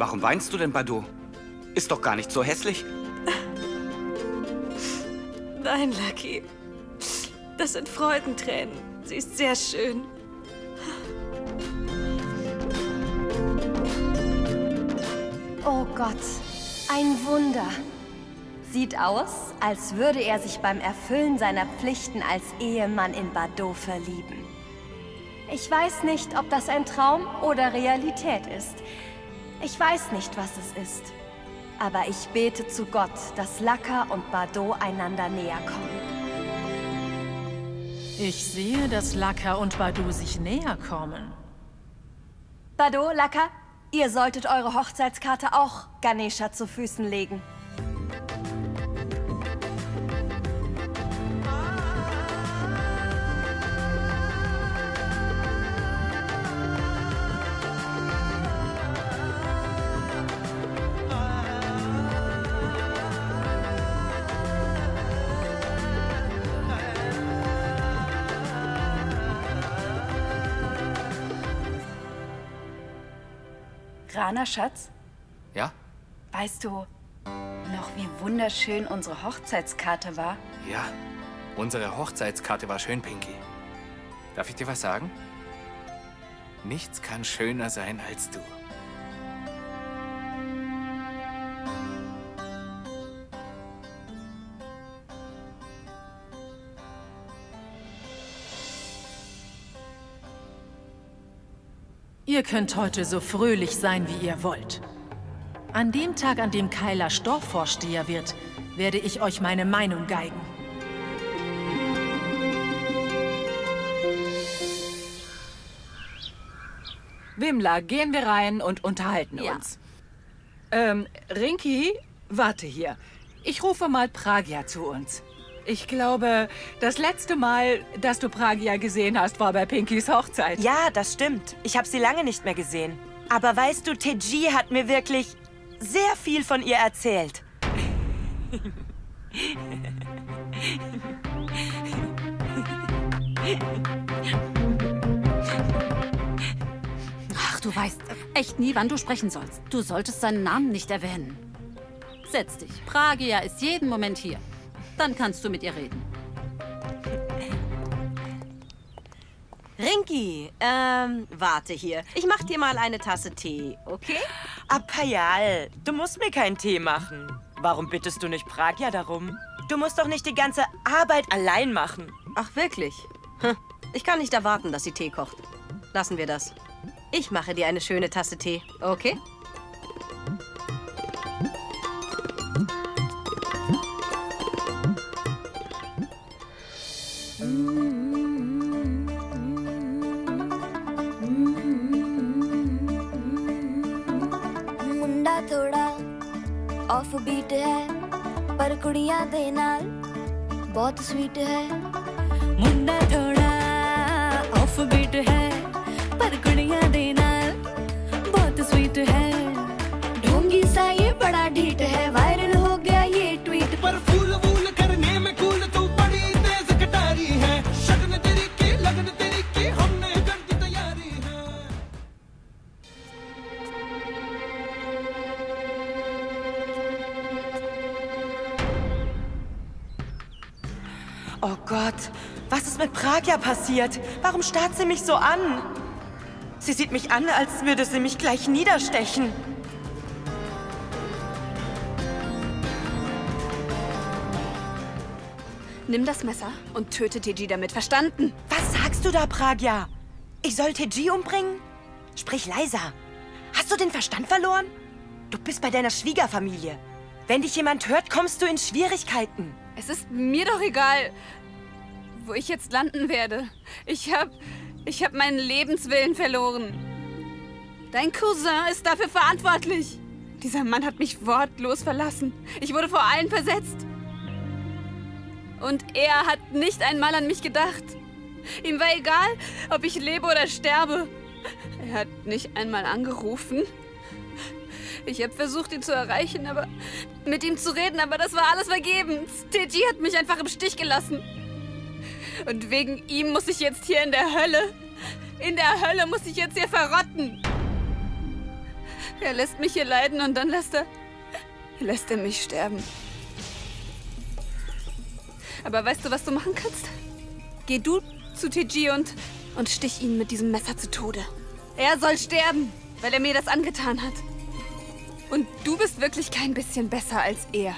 Warum weinst du denn, Badu? Ist doch gar nicht so hässlich. Nein, Lucky. Das sind Freudentränen. Sie ist sehr schön. Oh Gott, ein Wunder. Sieht aus, als würde er sich beim Erfüllen seiner Pflichten als Ehemann in Badu verlieben. Ich weiß nicht, ob das ein Traum oder Realität ist. Ich weiß nicht, was es ist. Aber ich bete zu Gott, dass Laka und Badu einander näher kommen. Ich sehe, dass Laka und Badu sich näher kommen. Badu, Laka, ihr solltet eure Hochzeitskarte auch Ganesha zu Füßen legen. Rana, Schatz? Ja? Weißt du noch, wie wunderschön unsere Hochzeitskarte war? Ja, unsere Hochzeitskarte war schön, Pinky. Darf ich dir was sagen? Nichts kann schöner sein als du. Ihr könnt heute so fröhlich sein, wie ihr wollt. An dem Tag, an dem Kailash Dorfvorsteher wird, werde ich euch meine Meinung geigen. Wimla, gehen wir rein und unterhalten uns. Rinki, warte hier. Ich rufe mal Pragya zu uns. Ich glaube, das letzte Mal, dass du Pragya gesehen hast, war bei Pinkys Hochzeit. Ja, das stimmt. Ich habe sie lange nicht mehr gesehen. Aber weißt du, Teji hat mir wirklich sehr viel von ihr erzählt. Ach, du weißt echt nie, wann du sprechen sollst. Du solltest seinen Namen nicht erwähnen. Setz dich. Pragya ist jeden Moment hier. Dann kannst du mit ihr reden. Rinki, warte hier. Ich mach dir mal eine Tasse Tee, okay? Apayal, du musst mir keinen Tee machen. Warum bittest du nicht Pragya darum? Du musst doch nicht die ganze Arbeit allein machen. Ach, wirklich? Ich kann nicht erwarten, dass sie Tee kocht. Lassen wir das. Ich mache dir eine schöne Tasse Tee, okay? थोड़ा off beat है पर कुड़ियां दे नाल बहुत स्वीट है मुंडा थोड़ा off beat है पर कुड़ियां दे नाल बहुत स्वीट है ढोंगी सा ये बड़ा ढीठ है वायरल हो गया ये ट्वीट पर फूल वूल करने में कूल तू बड़ी तेज कटारी है शगन तेरी की लगन तेरी की हमने कर दी तैयारी है Oh Gott, was ist mit Pragya passiert? Warum starrt sie mich so an? Sie sieht mich an, als würde sie mich gleich niederstechen. Nimm das Messer und töte Teji damit, verstanden? Was sagst du da, Pragya? Ich soll Teji umbringen? Sprich leiser. Hast du den Verstand verloren? Du bist bei deiner Schwiegerfamilie. Wenn dich jemand hört, kommst du in Schwierigkeiten. Es ist mir doch egal, wo ich jetzt landen werde. Ich hab meinen Lebenswillen verloren. Dein Cousin ist dafür verantwortlich. Dieser Mann hat mich wortlos verlassen. Ich wurde vor allen versetzt. Und er hat nicht einmal an mich gedacht. Ihm war egal, ob ich lebe oder sterbe. Er hat nicht einmal angerufen. Ich habe versucht, ihn zu erreichen, mit ihm zu reden, aber das war alles vergebens. Teji hat mich einfach im Stich gelassen. Und wegen ihm muss ich jetzt hier in der Hölle. In der Hölle muss ich jetzt hier verrotten. Er lässt mich hier leiden und dann lässt er mich sterben. Aber weißt du, was du machen kannst? Geh du zu Teji und stich ihn mit diesem Messer zu Tode. Er soll sterben, weil er mir das angetan hat. Und du bist wirklich kein bisschen besser als er.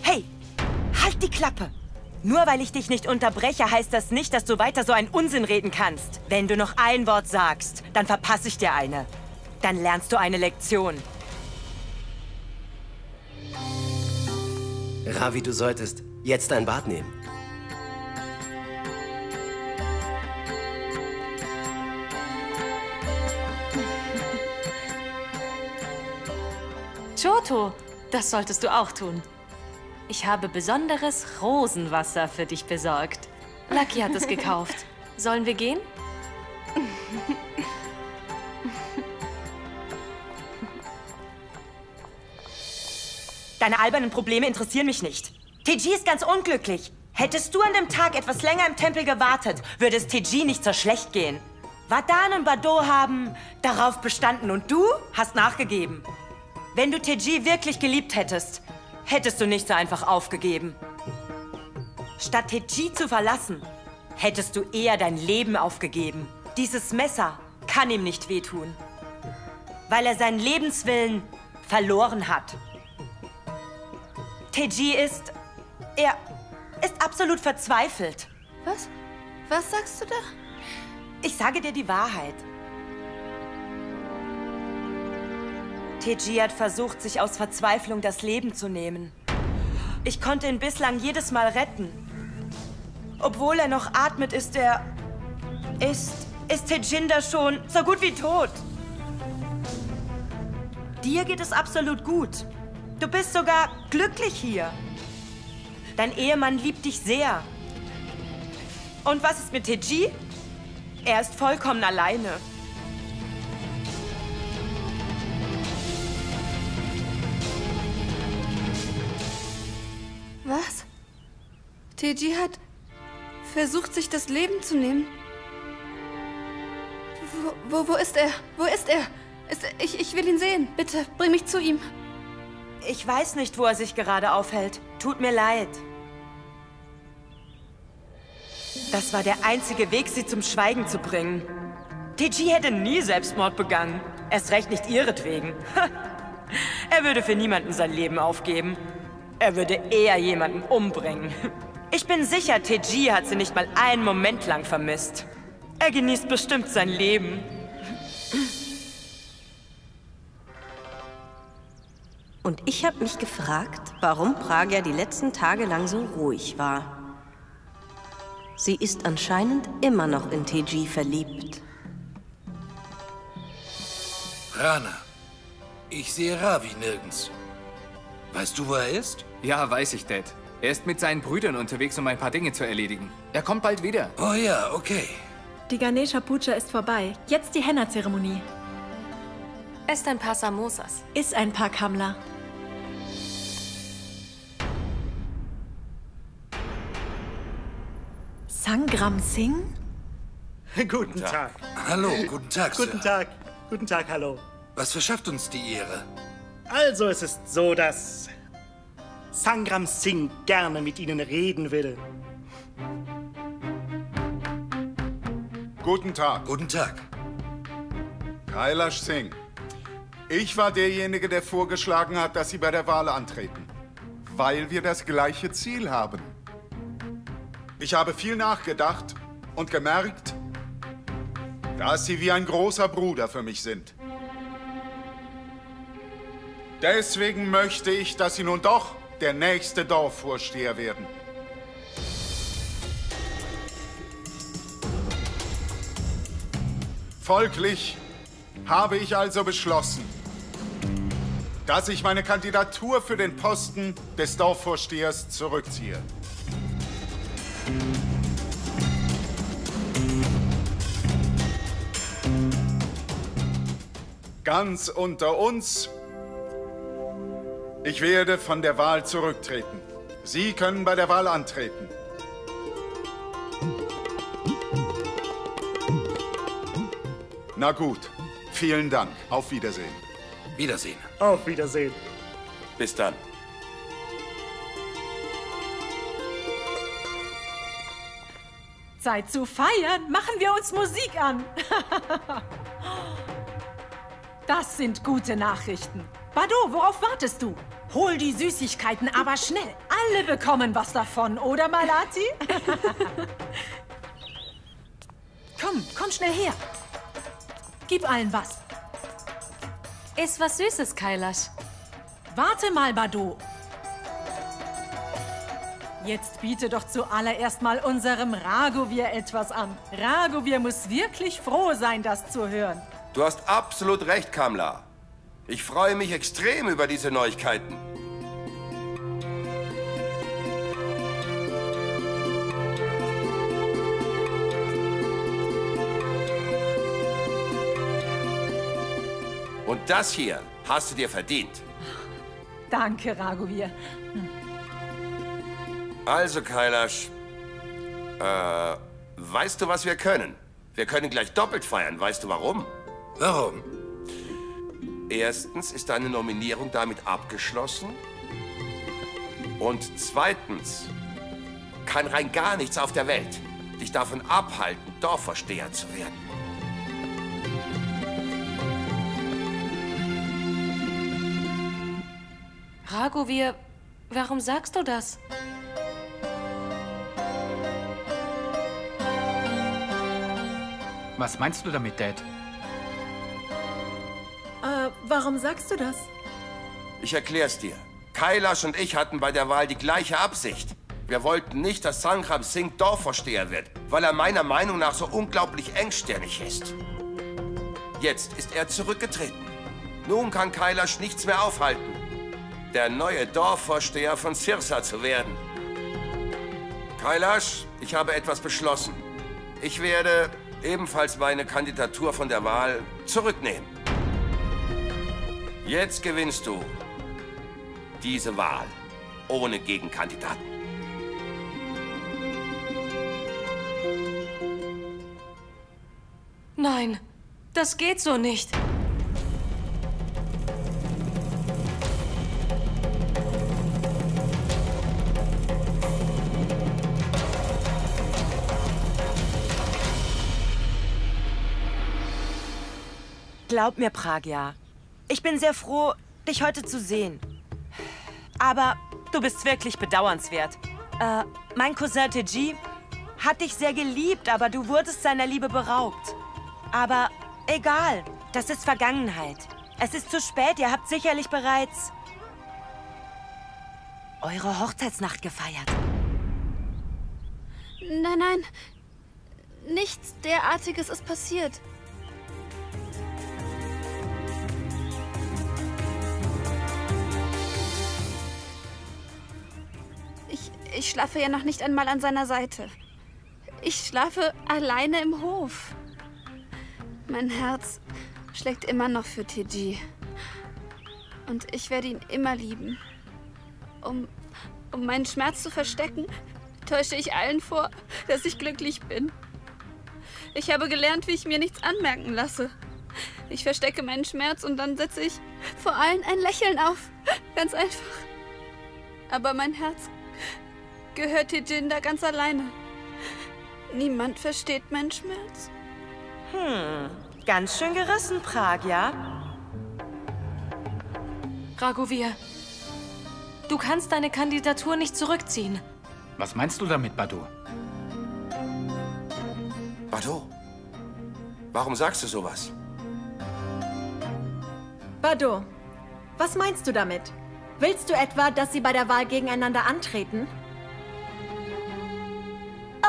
Hey, halt die Klappe! Nur weil ich dich nicht unterbreche, heißt das nicht, dass du weiter so einen Unsinn reden kannst. Wenn du noch ein Wort sagst, dann verpasse ich dir eine. Dann lernst du eine Lektion. Ravi, du solltest jetzt ein Bad nehmen. Choto, das solltest du auch tun. Ich habe besonderes Rosenwasser für dich besorgt. Lucky hat es gekauft. Sollen wir gehen? Deine albernen Probleme interessieren mich nicht. Teji ist ganz unglücklich. Hättest du an dem Tag etwas länger im Tempel gewartet, würde es Teji nicht so schlecht gehen. Wadan und Bado haben darauf bestanden und du hast nachgegeben. Wenn du Teji wirklich geliebt hättest, hättest du nicht so einfach aufgegeben. Statt Teji zu verlassen, hättest du eher dein Leben aufgegeben. Dieses Messer kann ihm nicht wehtun, weil er seinen Lebenswillen verloren hat. Teji ist absolut verzweifelt. Was? Was sagst du da? Ich sage dir die Wahrheit. Teji hat versucht, sich aus Verzweiflung das Leben zu nehmen. Ich konnte ihn bislang jedes Mal retten. Obwohl er noch atmet, ist Tejinder schon so gut wie tot. Dir geht es absolut gut. Du bist sogar glücklich hier. Dein Ehemann liebt dich sehr. Und was ist mit Teji? Er ist vollkommen alleine. Was? Teji hat versucht, sich das Leben zu nehmen. Wo ist er? Wo ist er? Ich will ihn sehen. Bitte, bring mich zu ihm. Ich weiß nicht, wo er sich gerade aufhält. Tut mir leid. Das war der einzige Weg, sie zum Schweigen zu bringen. Teji hätte nie Selbstmord begangen. Erst recht nicht ihretwegen. Er würde für niemanden sein Leben aufgeben. Er würde eher jemanden umbringen. Ich bin sicher, Teji hat sie nicht mal einen Moment lang vermisst. Er genießt bestimmt sein Leben. Und ich habe mich gefragt, warum Pragya die letzten Tage lang so ruhig war. Sie ist anscheinend immer noch in Teji verliebt. Rana, ich sehe Ravi nirgends. Weißt du, wo er ist? Ja, weiß ich, Dad. Er ist mit seinen Brüdern unterwegs, um ein paar Dinge zu erledigen. Er kommt bald wieder. Oh ja, okay. Die Ganesha Puja ist vorbei. Jetzt die Henna-Zeremonie. Esst ein paar Samosas. Iss ein paar Kamla. Sangram Singh? Guten Tag. Hallo, guten Tag, Sir. Guten Tag. Guten Tag, hallo. Was verschafft uns die Ehre? Also, es ist so, dass Sangram Singh gerne mit Ihnen reden will. Guten Tag. Guten Tag. Kailash Singh. Ich war derjenige, der vorgeschlagen hat, dass Sie bei der Wahl antreten. Weil wir das gleiche Ziel haben. Ich habe viel nachgedacht und gemerkt, dass Sie wie ein großer Bruder für mich sind. Deswegen möchte ich, dass Sie nun doch der nächste Dorfvorsteher werden. Folglich habe ich also beschlossen, dass ich meine Kandidatur für den Posten des Dorfvorstehers zurückziehe. Ganz unter uns, ich werde von der Wahl zurücktreten. Sie können bei der Wahl antreten. Na gut, vielen Dank. Auf Wiedersehen. Wiedersehen. Auf Wiedersehen. Bis dann. Zeit zu feiern. Machen wir uns Musik an. Das sind gute Nachrichten. Bado, worauf wartest du? Hol die Süßigkeiten, aber schnell. Alle bekommen was davon, oder Malati? Komm schnell her. Gib allen was. Iss was Süßes, Kailash. Warte mal, Bado. Jetzt biete doch zuallererst mal unserem Raghovir etwas an. Raghovir muss wirklich froh sein, das zu hören. Du hast absolut recht, Kamla. Ich freue mich extrem über diese Neuigkeiten. Und das hier hast du dir verdient. Danke, Raghovir. Also, Kailash, weißt du, was wir können? Wir können gleich doppelt feiern. Weißt du, warum? Warum? Erstens ist deine Nominierung damit abgeschlossen. Und zweitens kann rein gar nichts auf der Welt dich davon abhalten, Dorfvorsteher zu werden. Raghovir, warum sagst du das? Was meinst du damit, Dad? Warum sagst du das? Ich erklär's dir. Kailash und ich hatten bei der Wahl die gleiche Absicht. Wir wollten nicht, dass Sangram Singh Dorfvorsteher wird, weil er meiner Meinung nach so unglaublich engstirnig ist. Jetzt ist er zurückgetreten. Nun kann Kailash nichts mehr aufhalten, der neue Dorfvorsteher von Sirsa zu werden. Kailash, ich habe etwas beschlossen. Ich werde ebenfalls meine Kandidatur von der Wahl zurücknehmen. Jetzt gewinnst du diese Wahl ohne Gegenkandidaten. Nein, das geht so nicht. Glaub mir, Pragya. Ich bin sehr froh, dich heute zu sehen. Aber du bist wirklich bedauernswert. Mein Cousin Teji hat dich sehr geliebt, aber du wurdest seiner Liebe beraubt. Aber egal, das ist Vergangenheit. Es ist zu spät, ihr habt sicherlich bereits eure Hochzeitsnacht gefeiert. Nein, nichts derartiges ist passiert. Ich schlafe ja noch nicht einmal an seiner Seite. Ich schlafe alleine im Hof. Mein Herz schlägt immer noch für Teji. Und ich werde ihn immer lieben. Um meinen Schmerz zu verstecken, täusche ich allen vor, dass ich glücklich bin. Ich habe gelernt, wie ich mir nichts anmerken lasse. Ich verstecke meinen Schmerz und dann setze ich vor allen ein Lächeln auf. Ganz einfach. Aber mein Herz gehört Tejinda ganz alleine. Niemand versteht meinen Schmerz. Ganz schön gerissen, Pragya. Raghovir, du kannst deine Kandidatur nicht zurückziehen. Was meinst du damit, Bado? Bado, warum sagst du sowas? Bado, was meinst du damit? Willst du etwa, dass sie bei der Wahl gegeneinander antreten?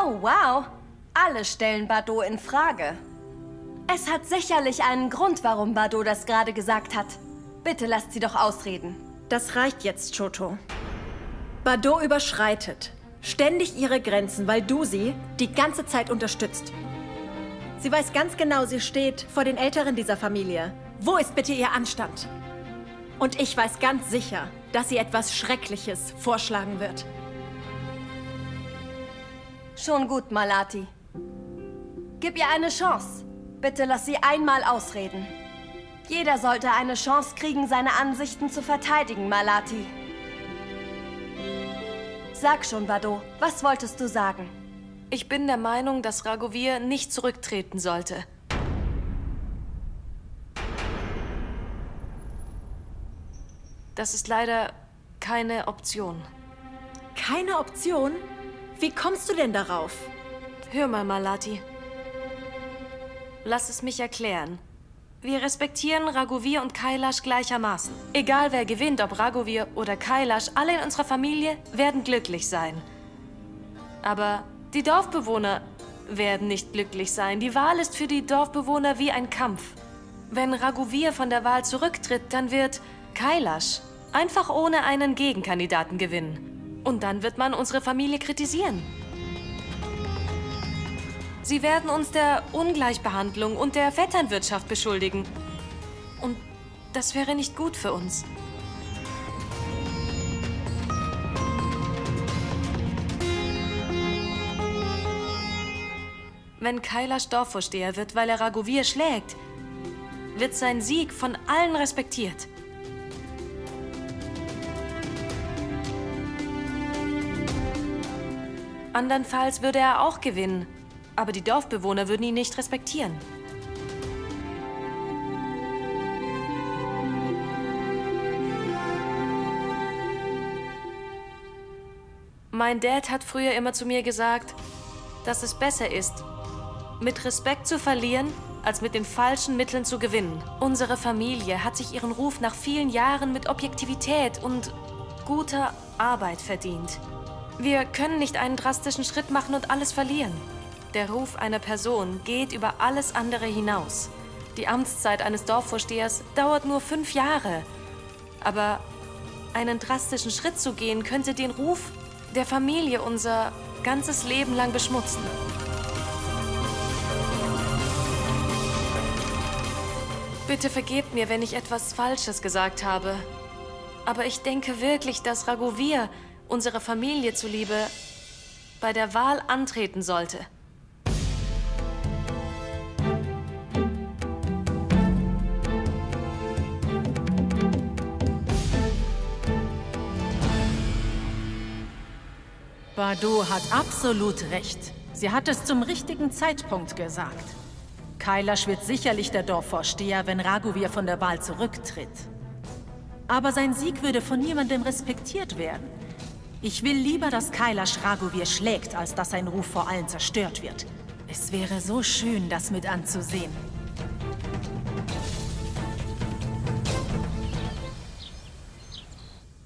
Oh, wow. Alle stellen Bado in Frage. Es hat sicherlich einen Grund, warum Bado das gerade gesagt hat. Bitte lasst sie doch ausreden. Das reicht jetzt, Choto. Bado überschreitet ständig ihre Grenzen, weil du sie die ganze Zeit unterstützt. Sie weiß ganz genau, sie steht vor den Älteren dieser Familie. Wo ist bitte ihr Anstand? Und ich weiß ganz sicher, dass sie etwas Schreckliches vorschlagen wird. Schon gut, Malati. Gib ihr eine Chance. Bitte lass sie einmal ausreden. Jeder sollte eine Chance kriegen, seine Ansichten zu verteidigen, Malati. Sag schon, Bado, was wolltest du sagen? Ich bin der Meinung, dass Raguvir nicht zurücktreten sollte. Das ist leider keine Option. Keine Option? Wie kommst du denn darauf? Hör mal, Malati. Lass es mich erklären. Wir respektieren Raguvir und Kailash gleichermaßen. Egal wer gewinnt, ob Raguvir oder Kailash, alle in unserer Familie werden glücklich sein. Aber die Dorfbewohner werden nicht glücklich sein. Die Wahl ist für die Dorfbewohner wie ein Kampf. Wenn Raguvir von der Wahl zurücktritt, dann wird Kailash einfach ohne einen Gegenkandidaten gewinnen. Und dann wird man unsere Familie kritisieren. Sie werden uns der Ungleichbehandlung und der Vetternwirtschaft beschuldigen. Und das wäre nicht gut für uns. Wenn Kailash Dorfvorsteher wird, weil er Raguvir schlägt, wird sein Sieg von allen respektiert. Andernfalls würde er auch gewinnen. Aber die Dorfbewohner würden ihn nicht respektieren. Mein Dad hat früher immer zu mir gesagt, dass es besser ist, mit Respekt zu verlieren, als mit den falschen Mitteln zu gewinnen. Unsere Familie hat sich ihren Ruf nach vielen Jahren mit Objektivität und guter Arbeit verdient. Wir können nicht einen drastischen Schritt machen und alles verlieren. Der Ruf einer Person geht über alles andere hinaus. Die Amtszeit eines Dorfvorstehers dauert nur 5 Jahre. Aber einen drastischen Schritt zu gehen, könnte den Ruf der Familie unser ganzes Leben lang beschmutzen. Bitte vergebt mir, wenn ich etwas Falsches gesagt habe. Aber ich denke wirklich, dass Raguvir unserer Familie zuliebe bei der Wahl antreten sollte. Bado hat absolut recht. Sie hat es zum richtigen Zeitpunkt gesagt. Kailash wird sicherlich der Dorfvorsteher, wenn Raguvir von der Wahl zurücktritt. Aber sein Sieg würde von niemandem respektiert werden. Ich will lieber, dass Kailash Raguvir schlägt, als dass sein Ruf vor allen zerstört wird. Es wäre so schön, das mit anzusehen.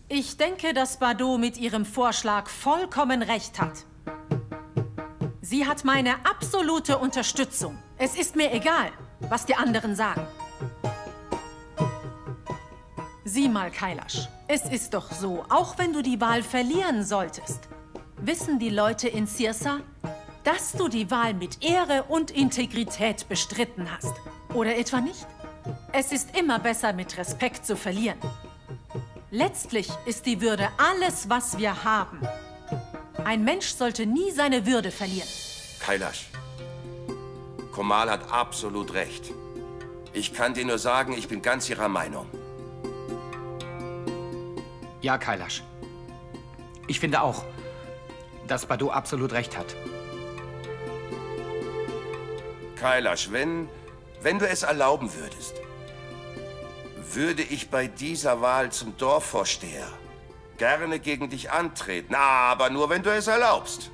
Ich denke, dass Bado mit ihrem Vorschlag vollkommen recht hat. Sie hat meine absolute Unterstützung. Es ist mir egal, was die anderen sagen. Sieh mal, Kailash. Es ist doch so, auch wenn du die Wahl verlieren solltest, wissen die Leute in Sirsa, dass du die Wahl mit Ehre und Integrität bestritten hast. Oder etwa nicht? Es ist immer besser, mit Respekt zu verlieren. Letztlich ist die Würde alles, was wir haben. Ein Mensch sollte nie seine Würde verlieren. Kailash, Komal hat absolut recht. Ich kann dir nur sagen, ich bin ganz ihrer Meinung. Ja, Kailash. Ich finde auch, dass Bado absolut recht hat. Kailash, wenn du es erlauben würdest, würde ich bei dieser Wahl zum Dorfvorsteher gerne gegen dich antreten, aber nur, wenn du es erlaubst.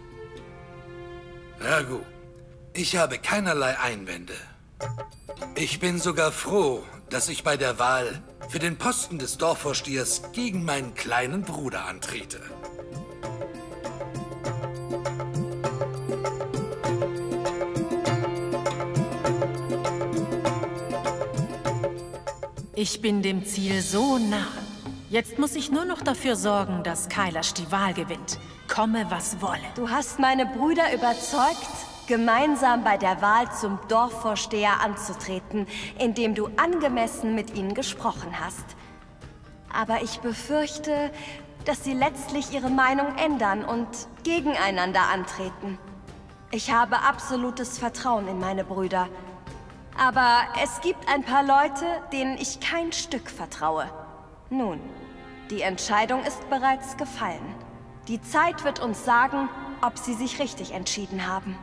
Ragu, ich habe keinerlei Einwände. Ich bin sogar froh, dass ich bei der Wahl für den Posten des Dorfvorstehers gegen meinen kleinen Bruder antrete. Ich bin dem Ziel so nah. Jetzt muss ich nur noch dafür sorgen, dass Kailash die Wahl gewinnt. Komme, was wolle. Du hast meine Brüder überzeugt, gemeinsam bei der Wahl zum Dorfvorsteher anzutreten, indem du angemessen mit ihnen gesprochen hast. Aber ich befürchte, dass sie letztlich ihre Meinung ändern und gegeneinander antreten. Ich habe absolutes Vertrauen in meine Brüder. Aber es gibt ein paar Leute, denen ich kein Stück vertraue. Nun, die Entscheidung ist bereits gefallen. Die Zeit wird uns sagen, ob sie sich richtig entschieden haben.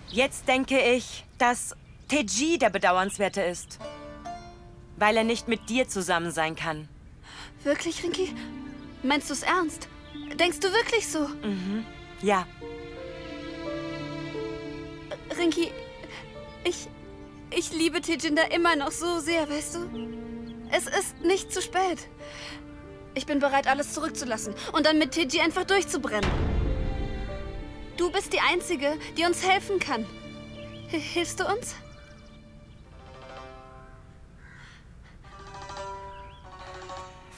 Jetzt denke ich, dass Teji der Bedauernswerte ist. Weil er nicht mit dir zusammen sein kann. Wirklich, Rinki? Meinst du es ernst? Denkst du wirklich so? Mhm. Ja. Rinki, ich liebe Tejinda immer noch so sehr, weißt du? Es ist nicht zu spät. Ich bin bereit, alles zurückzulassen und dann mit Teji einfach durchzubrennen. Du bist die Einzige, die uns helfen kann. Hilfst du uns?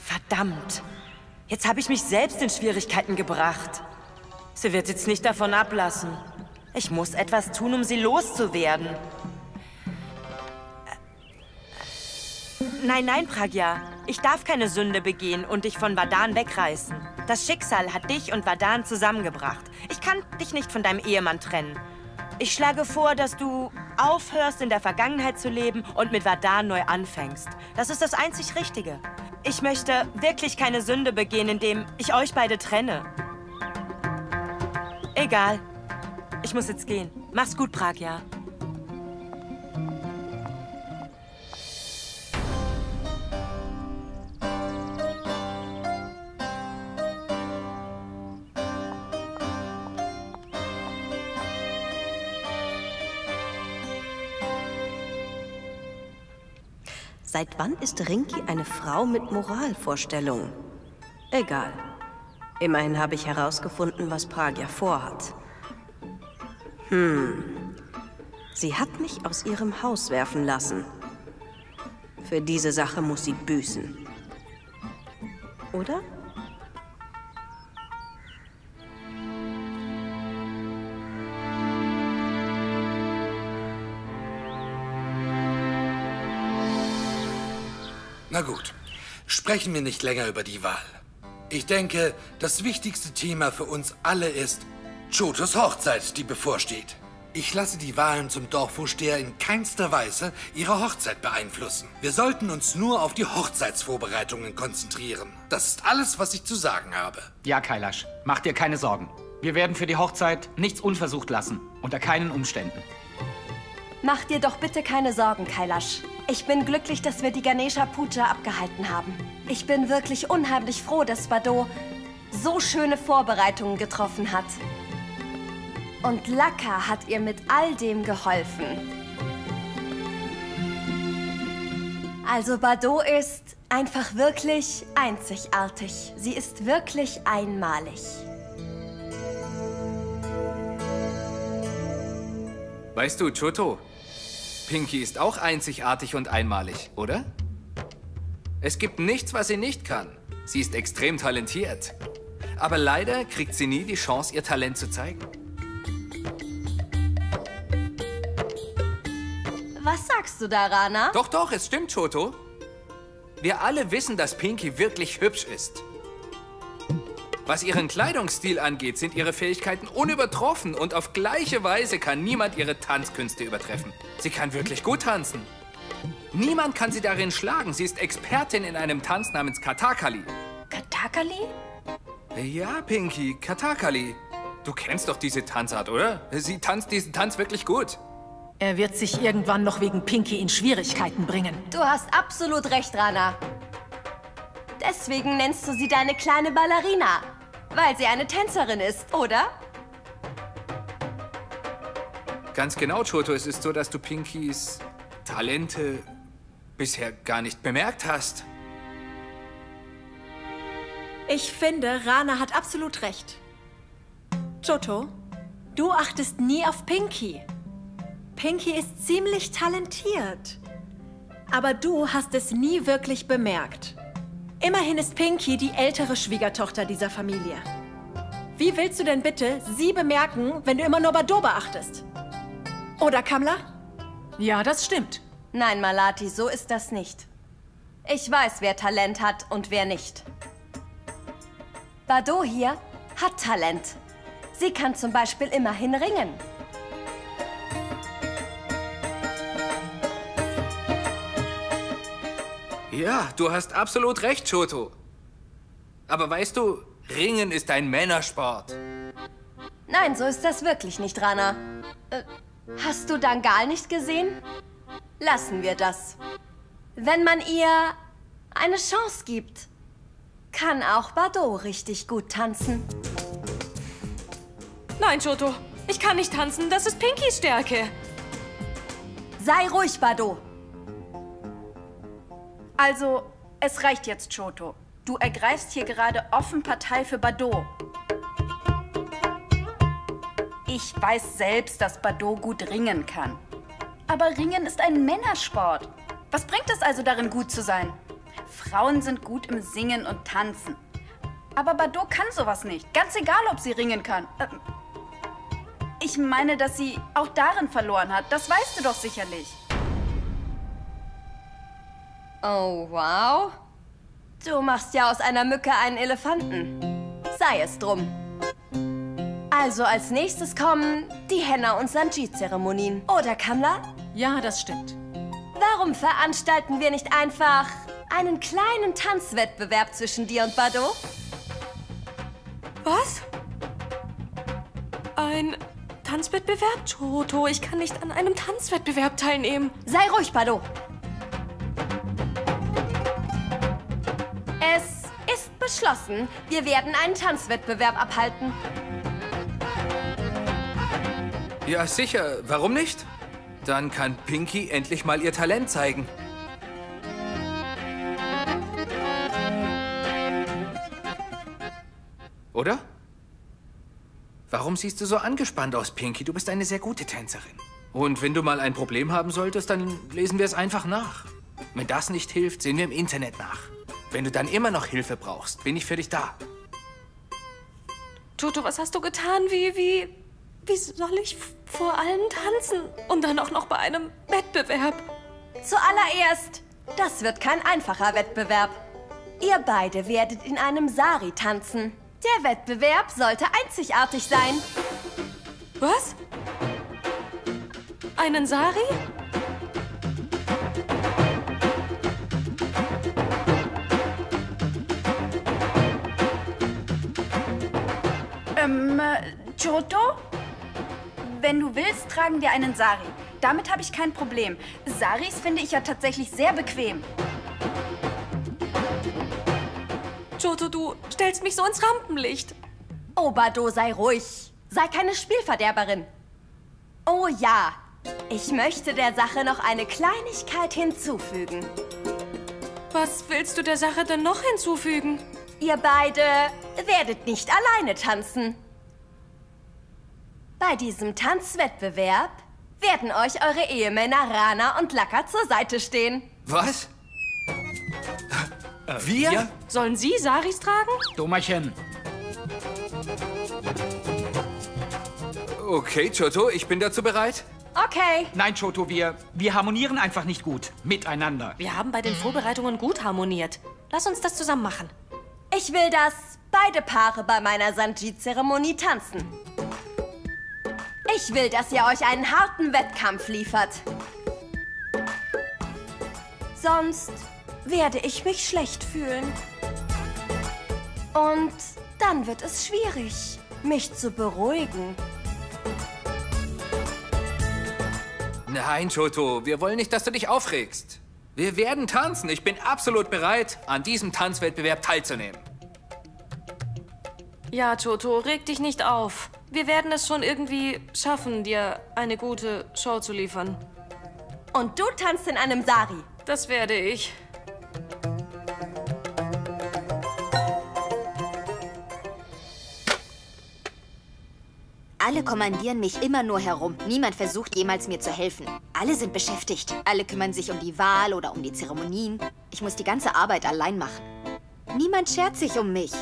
Verdammt. Jetzt habe ich mich selbst in Schwierigkeiten gebracht. Sie wird jetzt nicht davon ablassen. Ich muss etwas tun, um sie loszuwerden. Nein, nein, Pragya. Ich darf keine Sünde begehen und dich von Vardaan wegreißen. Das Schicksal hat dich und Vardaan zusammengebracht. Ich kann dich nicht von deinem Ehemann trennen. Ich schlage vor, dass du aufhörst, in der Vergangenheit zu leben und mit Vardaan neu anfängst. Das ist das einzig Richtige. Ich möchte wirklich keine Sünde begehen, indem ich euch beide trenne. Egal. Ich muss jetzt gehen. Mach's gut, Pragya. Seit wann ist Rinki eine Frau mit Moralvorstellungen? Egal. Immerhin habe ich herausgefunden, was Pragya vorhat. Sie hat mich aus ihrem Haus werfen lassen. Für diese Sache muss sie büßen. Oder? Na gut, sprechen wir nicht länger über die Wahl. Ich denke, das wichtigste Thema für uns alle ist Chotos Hochzeit, die bevorsteht. Ich lasse die Wahlen zum Dorfvorsteher in keinster Weise ihre Hochzeit beeinflussen. Wir sollten uns nur auf die Hochzeitsvorbereitungen konzentrieren. Das ist alles, was ich zu sagen habe. Ja, Kailash, mach dir keine Sorgen. Wir werden für die Hochzeit nichts unversucht lassen. Unter keinen Umständen. Mach dir doch bitte keine Sorgen, Kailash. Ich bin glücklich, dass wir die Ganesha Puja abgehalten haben. Ich bin wirklich unheimlich froh, dass Bado so schöne Vorbereitungen getroffen hat. Und Laka hat ihr mit all dem geholfen. Also Bado ist einfach wirklich einzigartig. Sie ist wirklich einmalig. Weißt du, Choto, Pinky ist auch einzigartig und einmalig, oder? Es gibt nichts, was sie nicht kann. Sie ist extrem talentiert. Aber leider kriegt sie nie die Chance, ihr Talent zu zeigen. Was sagst du da, Rana? Doch, doch, es stimmt, Choto. Wir alle wissen, dass Pinky wirklich hübsch ist. Was ihren Kleidungsstil angeht, sind ihre Fähigkeiten unübertroffen und auf gleiche Weise kann niemand ihre Tanzkünste übertreffen. Sie kann wirklich gut tanzen. Niemand kann sie darin schlagen. Sie ist Expertin in einem Tanz namens Kathakali. Kathakali? Ja, Pinky, Kathakali. Du kennst doch diese Tanzart, oder? Sie tanzt diesen Tanz wirklich gut. Er wird sich irgendwann noch wegen Pinky in Schwierigkeiten bringen. Du hast absolut recht, Rana. Deswegen nennst du sie deine kleine Ballerina. Weil sie eine Tänzerin ist, oder? Ganz genau, Choto. Es ist so, dass du Pinkys Talente bisher gar nicht bemerkt hast. Ich finde, Rana hat absolut recht. Choto, du achtest nie auf Pinky. Pinky ist ziemlich talentiert. Aber du hast es nie wirklich bemerkt. Immerhin ist Pinky die ältere Schwiegertochter dieser Familie. Wie willst du denn bitte sie bemerken, wenn du immer nur Bado beachtest? Oder, Kamla? Ja, das stimmt. Nein, Malati, so ist das nicht. Ich weiß, wer Talent hat und wer nicht. Bado hier hat Talent. Sie kann zum Beispiel immerhin ringen. Ja, du hast absolut recht, Choto. Aber weißt du, Ringen ist ein Männersport. Nein, so ist das wirklich nicht, Rana. Hast du Dangal nicht gesehen? Lassen wir das. Wenn man ihr eine Chance gibt, kann auch Bado richtig gut tanzen. Nein, Choto. Ich kann nicht tanzen. Das ist Pinkys Stärke. Sei ruhig, Bado. Also, es reicht jetzt, Choto. Du ergreifst hier gerade offen Partei für Bado. Ich weiß selbst, dass Bado gut ringen kann. Aber Ringen ist ein Männersport. Was bringt es also darin, gut zu sein? Frauen sind gut im Singen und Tanzen. Aber Bado kann sowas nicht. Ganz egal, ob sie ringen kann. Ich meine, dass sie auch darin verloren hat. Das weißt du doch sicherlich. Oh, wow. Du machst ja aus einer Mücke einen Elefanten. Sei es drum. Also als nächstes kommen die Henna- und Sanjit-Zeremonien. Oder, Kamla? Ja, das stimmt. Warum veranstalten wir nicht einfach einen kleinen Tanzwettbewerb zwischen dir und Bado? Was? Ein Tanzwettbewerb? Choto, ich kann nicht an einem Tanzwettbewerb teilnehmen. Sei ruhig, Bado. Es ist beschlossen. Wir werden einen Tanzwettbewerb abhalten. Ja, sicher. Warum nicht? Dann kann Pinky endlich mal ihr Talent zeigen. Oder? Warum siehst du so angespannt aus, Pinky? Du bist eine sehr gute Tänzerin. Und wenn du mal ein Problem haben solltest, dann lesen wir es einfach nach. Wenn das nicht hilft, sehen wir im Internet nach. Wenn du dann immer noch Hilfe brauchst, bin ich für dich da. Choto, was hast du getan? Wie soll ich vor allen tanzen? Und dann auch noch bei einem Wettbewerb? Zuallererst, das wird kein einfacher Wettbewerb. Ihr beide werdet in einem Sari tanzen. Der Wettbewerb sollte einzigartig sein. Was? Einen Sari? Choto? Wenn du willst, tragen wir einen Sari. Damit habe ich kein Problem. Saris finde ich ja tatsächlich sehr bequem. Choto, du stellst mich so ins Rampenlicht. Oh, Bado, sei ruhig. Sei keine Spielverderberin. Oh ja, ich möchte der Sache noch eine Kleinigkeit hinzufügen. Was willst du der Sache denn noch hinzufügen? Ihr beide werdet nicht alleine tanzen. Bei diesem Tanzwettbewerb werden euch eure Ehemänner Rana und Laka zur Seite stehen. Was? Wir? Sollen Sie Saris tragen? Dummerchen. Okay, Choto, ich bin dazu bereit. Okay. Nein, Choto, wir harmonieren einfach nicht gut. Miteinander. Wir haben bei den Vorbereitungen gut harmoniert. Lass uns das zusammen machen. Ich will, dass beide Paare bei meiner Sanjit-Zeremonie tanzen. Ich will, dass ihr euch einen harten Wettkampf liefert. Sonst werde ich mich schlecht fühlen. Und dann wird es schwierig, mich zu beruhigen. Nein, Choto, wir wollen nicht, dass du dich aufregst. Wir werden tanzen. Ich bin absolut bereit, an diesem Tanzwettbewerb teilzunehmen. Ja, Choto, reg dich nicht auf. Wir werden es schon irgendwie schaffen, dir eine gute Show zu liefern. Und du tanzt in einem Sari. Das werde ich. Alle kommandieren mich immer nur herum. Niemand versucht jemals mir zu helfen. Alle sind beschäftigt. Alle kümmern sich um die Wahl oder um die Zeremonien. Ich muss die ganze Arbeit allein machen. Niemand schert sich um mich.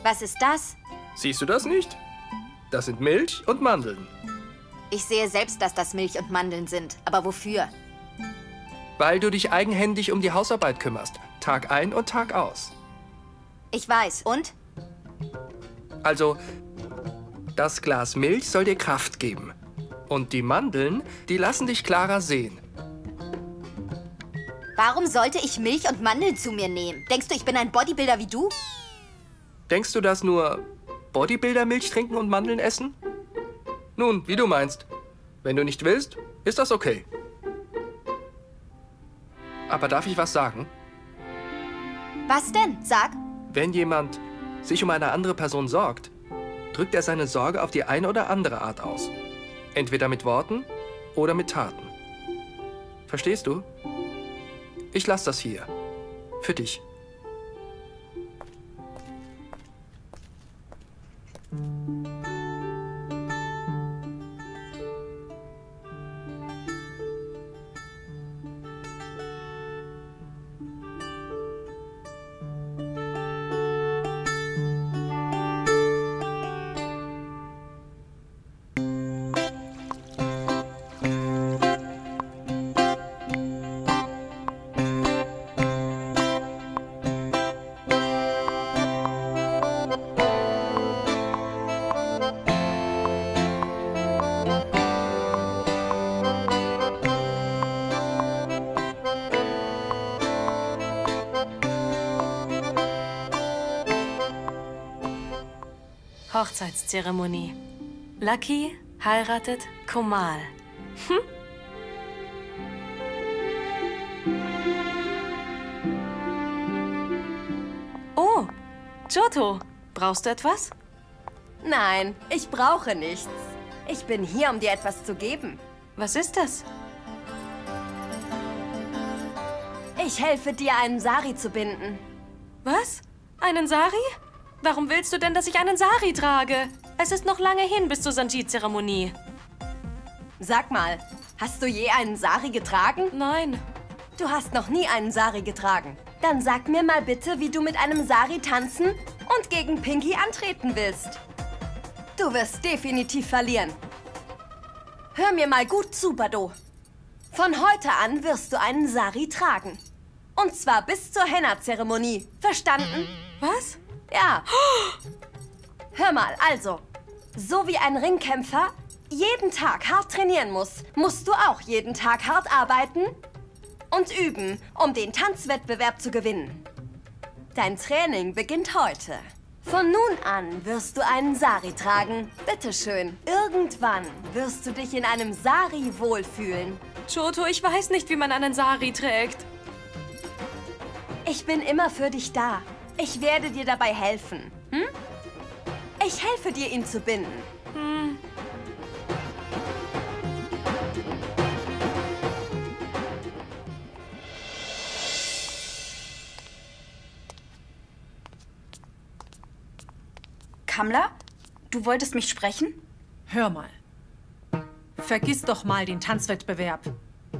Was ist das? Siehst du das nicht? Das sind Milch und Mandeln. Ich sehe selbst, dass das Milch und Mandeln sind. Aber wofür? Weil du dich eigenhändig um die Hausarbeit kümmerst. Tag ein und Tag aus. Ich weiß. Und? Also, Das Glas Milch soll dir Kraft geben. Und die Mandeln, die lassen dich klarer sehen. Warum sollte ich Milch und Mandeln zu mir nehmen? Denkst du, ich bin ein Bodybuilder wie du? Denkst du, dass nur Bodybuilder Milch trinken und Mandeln essen? Nun, wie du meinst. Wenn du nicht willst, ist das okay. Aber darf ich was sagen? Was denn? Sag. Wenn jemand sich um eine andere Person sorgt, drückt er seine Sorge auf die eine oder andere Art aus. Entweder mit Worten oder mit Taten. Verstehst du? Ich lasse das hier. Für dich. Hochzeitszeremonie. Lucky heiratet Komal. Hm? Oh, Choto, brauchst du etwas? Nein, ich brauche nichts. Ich bin hier, um dir etwas zu geben. Was ist das? Ich helfe dir, einen Sari zu binden. Was? Einen Sari? Warum willst du denn, dass ich einen Sari trage? Es ist noch lange hin bis zur Sanjit-Zeremonie. Sag mal, hast du je einen Sari getragen? Nein. Du hast noch nie einen Sari getragen. Dann sag mir mal bitte, wie du mit einem Sari tanzen und gegen Pinky antreten willst. Du wirst definitiv verlieren. Hör mir mal gut zu, Bado. Von heute an wirst du einen Sari tragen. Und zwar bis zur Henna-Zeremonie. Verstanden? Was? Ja. Hör mal, also, so wie ein Ringkämpfer jeden Tag hart trainieren muss, musst du auch jeden Tag hart arbeiten und üben, um den Tanzwettbewerb zu gewinnen. Dein Training beginnt heute. Von nun an wirst du einen Sari tragen. Bitteschön. Irgendwann wirst du dich in einem Sari wohlfühlen. Choto, ich weiß nicht, wie man einen Sari trägt. Ich bin immer für dich da. Ich werde dir dabei helfen. Hm? Ich helfe dir, ihn zu binden. Hm. Kamla, du wolltest mich sprechen? Hör mal. Vergiss doch mal den Tanzwettbewerb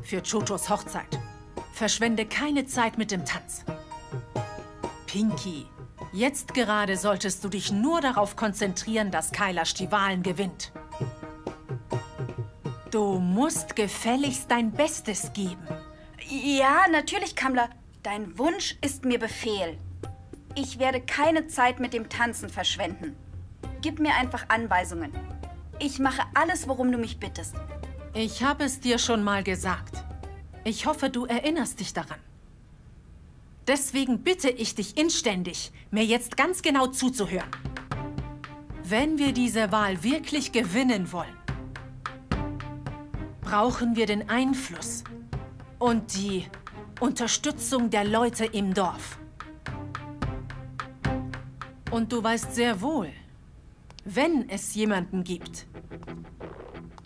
für Chotos Hochzeit. Verschwende keine Zeit mit dem Tanz. Pinky, jetzt gerade solltest du dich nur darauf konzentrieren, dass Kailash die Wahlen gewinnt. Du musst gefälligst dein Bestes geben. Ja, natürlich, Kamla. Dein Wunsch ist mir Befehl. Ich werde keine Zeit mit dem Tanzen verschwenden. Gib mir einfach Anweisungen. Ich mache alles, worum du mich bittest. Ich habe es dir schon mal gesagt. Ich hoffe, du erinnerst dich daran. Deswegen bitte ich dich inständig, mir jetzt ganz genau zuzuhören. Wenn wir diese Wahl wirklich gewinnen wollen, brauchen wir den Einfluss und die Unterstützung der Leute im Dorf. Und du weißt sehr wohl, wenn es jemanden gibt,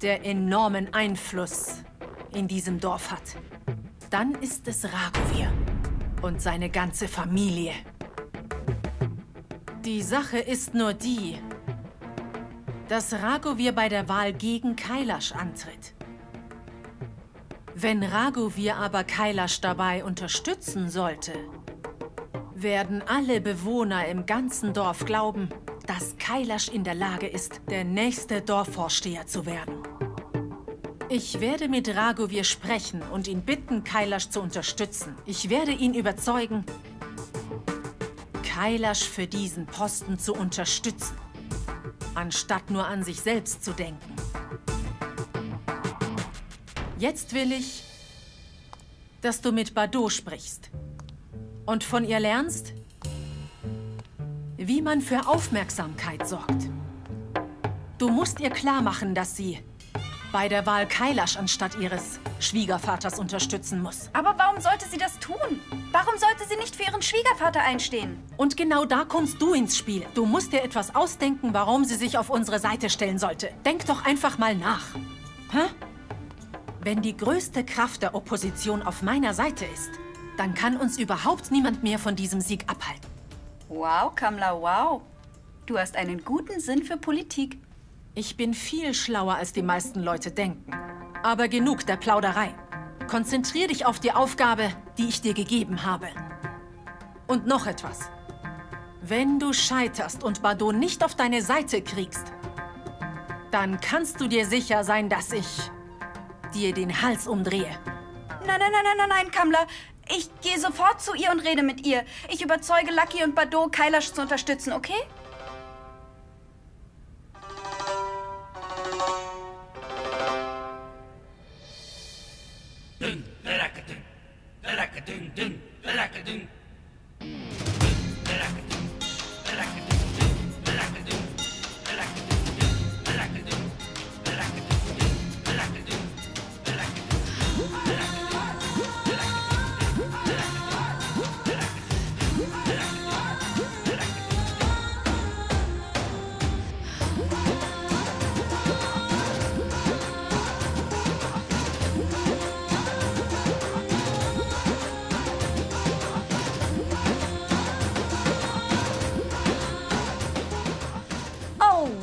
der enormen Einfluss in diesem Dorf hat, dann ist es Raguvir und seine ganze Familie. Die Sache ist nur die, dass Raguvir bei der Wahl gegen Kailash antritt. Wenn Raguvir aber Kailash dabei unterstützen sollte, werden alle Bewohner im ganzen Dorf glauben, dass Kailash in der Lage ist, der nächste Dorfvorsteher zu werden. Ich werde mit Raguvir sprechen und ihn bitten, Kailash zu unterstützen. Ich werde ihn überzeugen, Kailash für diesen Posten zu unterstützen. anstatt nur an sich selbst zu denken. Jetzt will ich, dass du mit Bardot sprichst und von ihr lernst, wie man für Aufmerksamkeit sorgt. Du musst ihr klarmachen, dass sie bei der Wahl Kailash anstatt ihres Schwiegervaters unterstützen muss. Aber warum sollte sie das tun? Warum sollte sie nicht für ihren Schwiegervater einstehen? Und genau da kommst du ins Spiel. Du musst dir etwas ausdenken, warum sie sich auf unsere Seite stellen sollte. Denk doch einfach mal nach. Hä? Wenn die größte Kraft der Opposition auf meiner Seite ist, dann kann uns überhaupt niemand mehr von diesem Sieg abhalten. Wow, Kamla, wow. Du hast einen guten Sinn für Politik. Ich bin viel schlauer, als die meisten Leute denken. Aber genug der Plauderei. Konzentrier dich auf die Aufgabe, die ich dir gegeben habe. Und noch etwas. Wenn du scheiterst und Bardot nicht auf deine Seite kriegst, dann kannst du dir sicher sein, dass ich dir den Hals umdrehe. Nein, Kamla. Ich gehe sofort zu ihr und rede mit ihr. Ich überzeuge Lucky und Bardot, Kailash zu unterstützen, okay?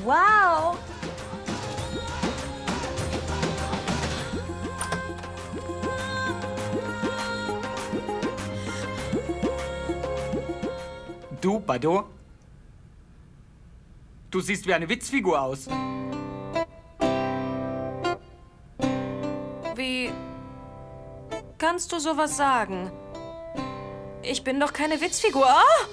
Wow! Du, Bardot? Du siehst wie eine Witzfigur aus. Wie kannst du sowas sagen? Ich bin doch keine Witzfigur. Ah!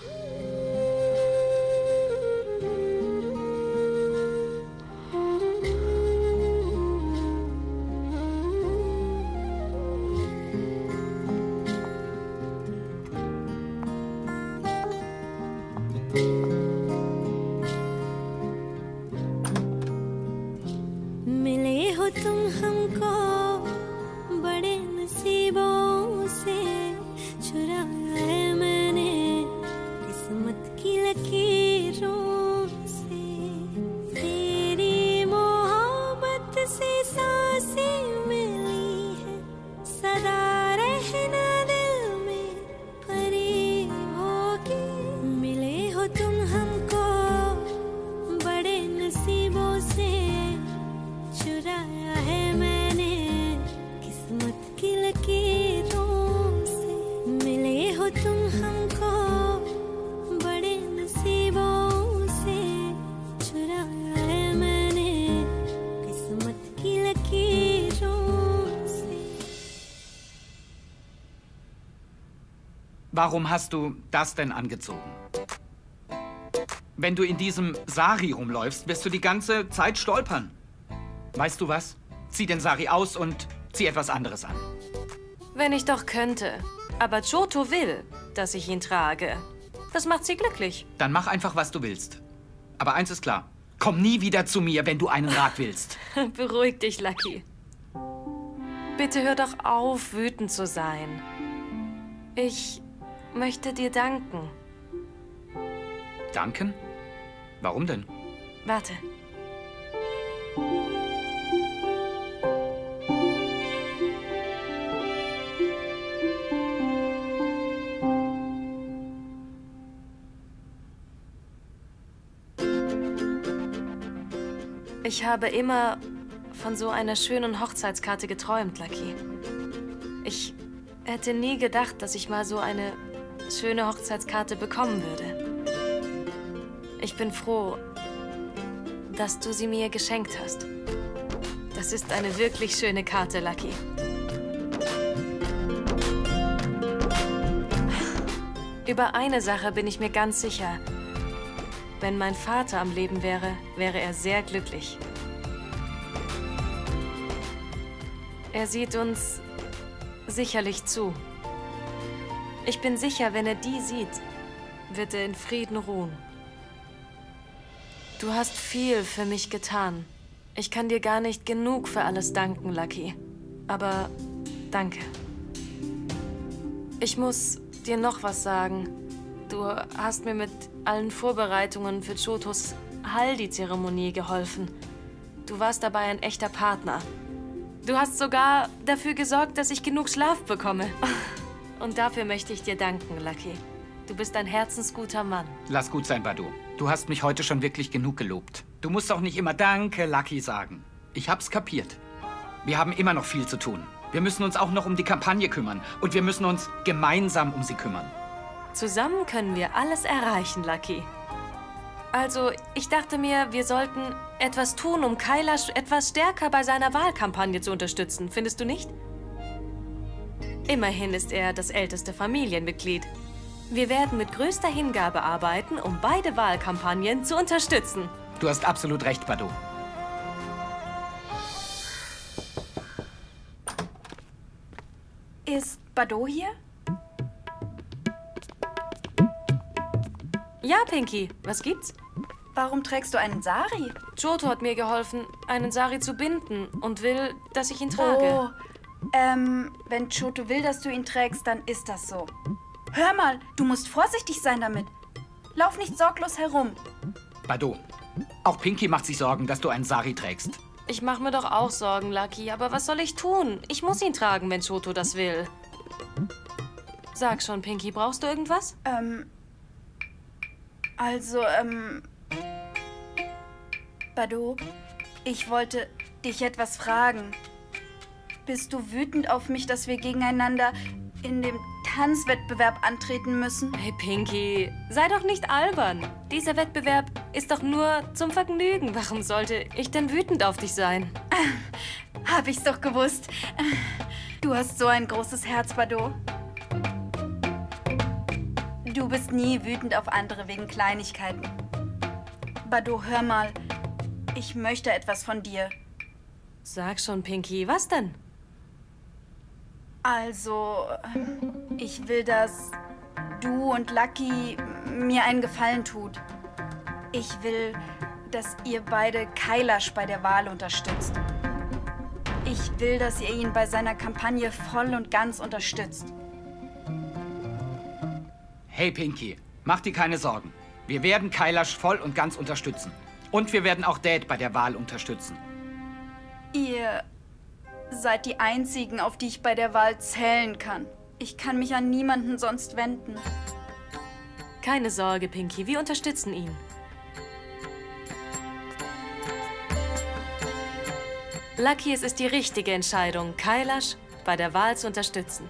Warum hast du das denn angezogen? Wenn du in diesem Sari rumläufst, wirst du die ganze Zeit stolpern. Weißt du was? Zieh den Sari aus und zieh etwas anderes an. Wenn ich doch könnte. Aber Choto will, dass ich ihn trage. Das macht sie glücklich. Dann mach einfach, was du willst. Aber eins ist klar. Komm nie wieder zu mir, wenn du einen Rat willst. Beruhig dich, Lucky. Bitte hör doch auf, wütend zu sein. Ich möchte dir danken. Danken? Warum denn? Warte. Ich habe immer von so einer schönen Hochzeitskarte geträumt, Lucky. Ich hätte nie gedacht, dass ich mal so eine schöne Hochzeitskarte bekommen würde. Ich bin froh, dass du sie mir geschenkt hast. Das ist eine wirklich schöne Karte, Lucky. Über eine Sache bin ich mir ganz sicher. Wenn mein Vater am Leben wäre, wäre er sehr glücklich. Er sieht uns sicherlich zu. Ich bin sicher, wenn er die sieht, wird er in Frieden ruhen. Du hast viel für mich getan. Ich kann dir gar nicht genug für alles danken, Lucky. Aber danke. Ich muss dir noch was sagen. Du hast mir mit allen Vorbereitungen für Chotos Haldi-Zeremonie geholfen. Du warst dabei ein echter Partner. Du hast sogar dafür gesorgt, dass ich genug Schlaf bekomme. Und dafür möchte ich dir danken, Lucky. Du bist ein herzensguter Mann. Lass gut sein, Badu. Du hast mich heute schon wirklich genug gelobt. Du musst auch nicht immer Danke, Lucky sagen. Ich hab's kapiert. Wir haben immer noch viel zu tun. Wir müssen uns auch noch um die Kampagne kümmern. Und wir müssen uns gemeinsam um sie kümmern. Zusammen können wir alles erreichen, Lucky. Also, ich dachte mir, wir sollten etwas tun, um Kailash etwas stärker bei seiner Wahlkampagne zu unterstützen. Findest du nicht? Immerhin ist er das älteste Familienmitglied. Wir werden mit größter Hingabe arbeiten, um beide Wahlkampagnen zu unterstützen. Du hast absolut recht, Badu. Ist Badu hier? Ja, Pinky. Was gibt's? Warum trägst du einen Sari? Choto hat mir geholfen, einen Sari zu binden und will, dass ich ihn trage. Oh, wenn Choto will, dass du ihn trägst, dann ist das so. Hör mal, du musst vorsichtig sein damit. Lauf nicht sorglos herum. Badu, auch Pinky macht sich Sorgen, dass du einen Sari trägst. Ich mache mir doch auch Sorgen, Lucky, aber was soll ich tun? Ich muss ihn tragen, wenn Choto das will. Sag schon, Pinky, brauchst du irgendwas? Badu, ich wollte dich etwas fragen. Bist du wütend auf mich, dass wir gegeneinander in dem Tanzwettbewerb antreten müssen? Hey, Pinky, sei doch nicht albern. Dieser Wettbewerb ist doch nur zum Vergnügen. Warum sollte ich denn wütend auf dich sein? Hab ich's doch gewusst. Du hast so ein großes Herz, Badu. Du bist nie wütend auf andere wegen Kleinigkeiten. Badu, hör mal. Ich möchte etwas von dir. Sag schon, Pinky, was denn? Also, ich will, dass du und Lucky mir einen Gefallen tut. Ich will, dass ihr beide Kailash bei der Wahl unterstützt. Ich will, dass ihr ihn bei seiner Kampagne voll und ganz unterstützt. Hey, Pinky, mach dir keine Sorgen. Wir werden Kailash voll und ganz unterstützen. Und wir werden auch Dad bei der Wahl unterstützen. Ihr seid die Einzigen, auf die ich bei der Wahl zählen kann. Ich kann mich an niemanden sonst wenden. Keine Sorge, Pinky, wir unterstützen ihn. Lucky, es ist die richtige Entscheidung, Kailash bei der Wahl zu unterstützen.